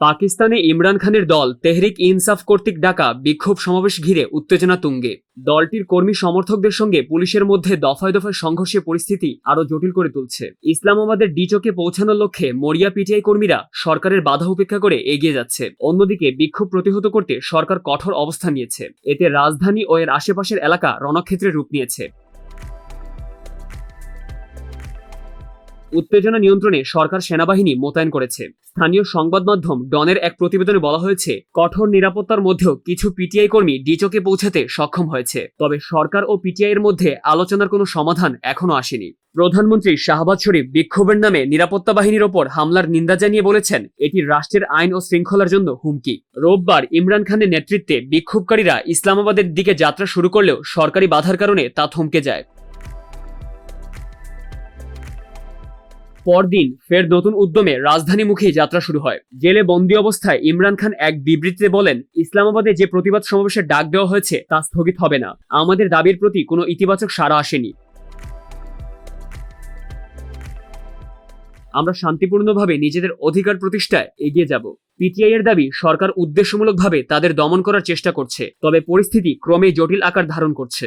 পাকিস্তানে ইমরান খানের দল তেহরিক ইনসাফ কর্তৃক ডাকা বিক্ষোভ সমাবেশ ঘিরে উত্তেজনা তুঙ্গে। দলটির কর্মী সমর্থকদের সঙ্গে পুলিশের মধ্যে দফায় দফায় সংঘর্ষের পরিস্থিতি আরও জটিল করে তুলছে। ইসলামাবাদের ডিচকে পৌঁছানোর লক্ষ্যে মরিয়া পিটিআই কর্মীরা সরকারের বাধা উপেক্ষা করে এগিয়ে যাচ্ছে। অন্যদিকে বিক্ষোভ প্রতিহত করতে সরকার কঠোর অবস্থান নিয়েছে। এতে রাজধানী ও এর আশেপাশের এলাকা রণক্ষেত্রের রূপ নিয়েছে। উত্তেজনা নিয়ন্ত্রণে সরকার সেনাবাহিনী মোতায়েন করেছে। স্থানীয় সংবাদ মাধ্যম ডনের এক প্রতিবেদনে বলা হয়েছে, কঠোর নিরাপত্তার মধ্যেও কিছু পিটিআই কর্মী ডিচকে পৌঁছাতে সক্ষম হয়েছে। তবে সরকার ও পিটিআই এর মধ্যে আলোচনার কোনো সমাধান এখনো আসেনি। প্রধানমন্ত্রী শাহবাজ শরীফ বিক্ষোভের নামে নিরাপত্তা বাহিনীর ওপর হামলার নিন্দা জানিয়ে বলেছেন, এটি রাষ্ট্রের আইন ও শৃঙ্খলার জন্য হুমকি। রোববার ইমরান খানের নেতৃত্বে বিক্ষোভকারীরা ইসলামাবাদের দিকে যাত্রা শুরু করলেও সরকারি বাধার কারণে তা থমকে যায়। পরদিন ফের নতুন উদ্যমে রাজধানীমুখী যাত্রা শুরু হয়। জেলে বন্দী অবস্থায় ইমরান খান এক বিবৃতিতে বলেন, ইসলামাবাদে যে প্রতিবাদ সমাবেশের ডাক দেওয়া হয়েছে তা স্থগিত হবে না। আমাদের দাবির প্রতি কোনো ইতিবাচক সাড়া আসেনি। আমরা শান্তিপূর্ণভাবে নিজেদের অধিকার প্রতিষ্ঠায় এগিয়ে যাব। পিটিআই এর দাবি, সরকার উদ্দেশ্যমূলকভাবে তাদের দমন করার চেষ্টা করছে, তবে পরিস্থিতি ক্রমেই জটিল আকার ধারণ করছে।